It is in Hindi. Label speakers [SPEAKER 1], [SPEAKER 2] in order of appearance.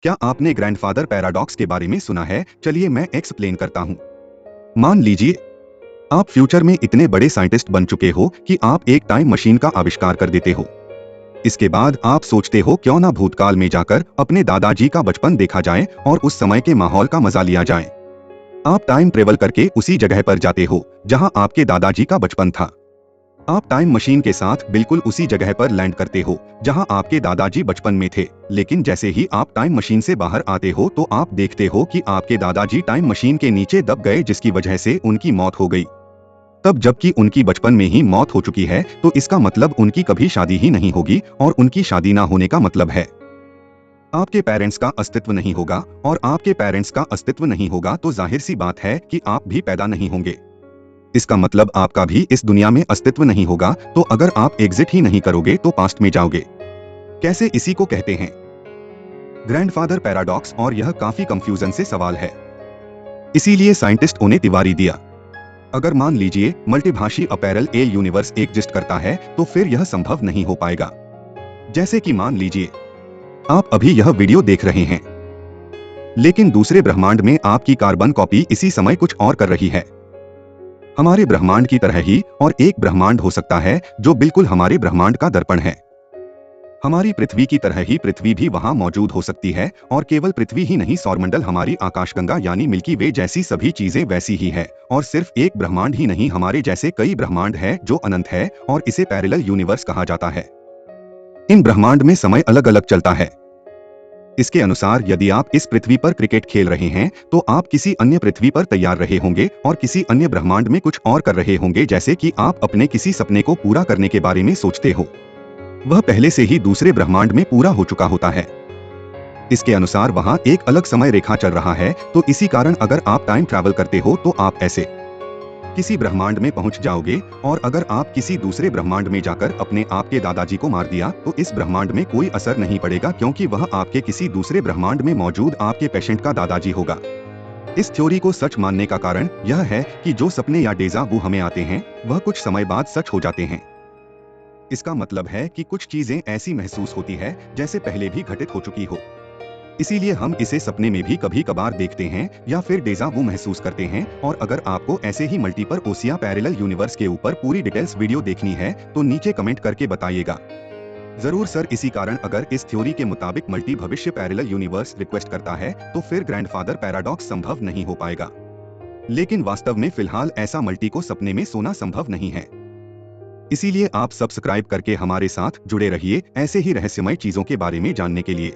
[SPEAKER 1] क्या आपने ग्रैंडफादर पैराडॉक्स के बारे में सुना है? चलिए मैं एक्सप्लेन करता हूँ। मान लीजिए आप फ्यूचर में इतने बड़े साइंटिस्ट बन चुके हो कि आप एक टाइम मशीन का आविष्कार कर देते हो। इसके बाद आप सोचते हो क्यों ना भूतकाल में जाकर अपने दादाजी का बचपन देखा जाए और उस समय के माहौल का मजा लिया जाए। आप टाइम ट्रेवल करके उसी जगह पर जाते हो जहां आपके दादाजी का बचपन था। आप टाइम मशीन के साथ बिल्कुल उसी जगह पर लैंड करते हो जहां आपके दादाजी बचपन में थे। लेकिन जैसे ही आप टाइम मशीन से बाहर आते हो तो आप देखते हो कि आपके दादाजी टाइम मशीन के नीचे दब गए, जिसकी वजह से उनकी मौत हो गई। तब जबकि उनकी बचपन में ही मौत हो चुकी है, तो इसका मतलब उनकी कभी शादी ही नहीं होगी, और उनकी शादी ना होने का मतलब है आपके पेरेंट्स का अस्तित्व नहीं होगा, और आपके पेरेंट्स का अस्तित्व नहीं होगा तो जाहिर सी बात है कि आप भी पैदा नहीं होंगे। इसका मतलब आपका भी इस दुनिया में अस्तित्व नहीं होगा। तो अगर आप एग्जिट ही नहीं करोगे तो पास्ट में जाओगे कैसे? इसी को कहते हैं ग्रैंडफादर पैराडॉक्स, और यह काफी कंफ्यूजन से सवाल है। इसीलिए साइंटिस्ट उन्हें तिवारी दिया। अगर मान लीजिए मल्टीभाषी अपैरल ए यूनिवर्स एग्जिस्ट करता है तो फिर यह संभव नहीं हो पाएगा। जैसे कि मान लीजिए आप अभी यह वीडियो देख रहे हैं, लेकिन दूसरे ब्रह्मांड में आपकी कार्बन कॉपी इसी समय कुछ और कर रही है। हमारे ब्रह्मांड की तरह ही और एक ब्रह्मांड हो सकता है जो बिल्कुल हमारे ब्रह्मांड का दर्पण है। हमारी पृथ्वी की तरह ही पृथ्वी भी वहां मौजूद हो सकती है, और केवल पृथ्वी ही नहीं, सौरमंडल, हमारी आकाशगंगा यानी मिल्की वे जैसी सभी चीजें वैसी ही है। और सिर्फ एक ब्रह्मांड ही नहीं, हमारे जैसे कई ब्रह्मांड है जो अनंत है, और इसे पैरेलल यूनिवर्स कहा जाता है। इन ब्रह्मांड में समय अलग अलग चलता है। इसके अनुसार यदि आप इस पृथ्वी पर क्रिकेट खेल रहे हैं तो आप किसी अन्य पृथ्वी पर तैयार रहे होंगे और किसी अन्य ब्रह्मांड में कुछ और कर रहे होंगे। जैसे कि आप अपने किसी सपने को पूरा करने के बारे में सोचते हो, वह पहले से ही दूसरे ब्रह्मांड में पूरा हो चुका होता है। इसके अनुसार वहां एक अलग समय रेखा चल रहा है। तो इसी कारण अगर आप टाइम ट्रैवल करते हो तो आप ऐसे किसी ब्रह्मांड में पहुंच जाओगे, और अगर आप किसी दूसरे ब्रह्मांड में जाकर अपने आपके दादाजी को मार दिया तो इस ब्रह्मांड में कोई असर नहीं पड़ेगा, क्योंकि वह आपके किसी दूसरे ब्रह्मांड में मौजूद आपके पेशेंट का दादाजी होगा। इस थ्योरी को सच मानने का कारण यह है कि जो सपने या डेजा वू हमें आते हैं वह कुछ समय बाद सच हो जाते हैं। इसका मतलब है कि कुछ चीजें ऐसी महसूस होती है जैसे पहले भी घटित हो चुकी हो। इसीलिए हम इसे सपने में भी कभी कभार देखते हैं या फिर डेजा वू महसूस करते हैं। और अगर आपको ऐसे ही मल्टीपल ओसिया पैरेलल यूनिवर्स के ऊपर पूरी डिटेल्स वीडियो देखनी है तो नीचे कमेंट करके बताइएगा जरूर सर। इसी कारण अगर इस थ्योरी के मुताबिक मल्टी भविष्य पैरेलल यूनिवर्स रिक्वेस्ट करता है तो फिर ग्रैंडफादर पैराडॉक्स संभव नहीं हो पाएगा। लेकिन वास्तव में फिलहाल ऐसा मल्टी को सपने में सोना संभव नहीं है। इसीलिए आप सब्सक्राइब करके हमारे साथ जुड़े रहिए ऐसे ही रहस्यमय चीजों के बारे में जानने के लिए।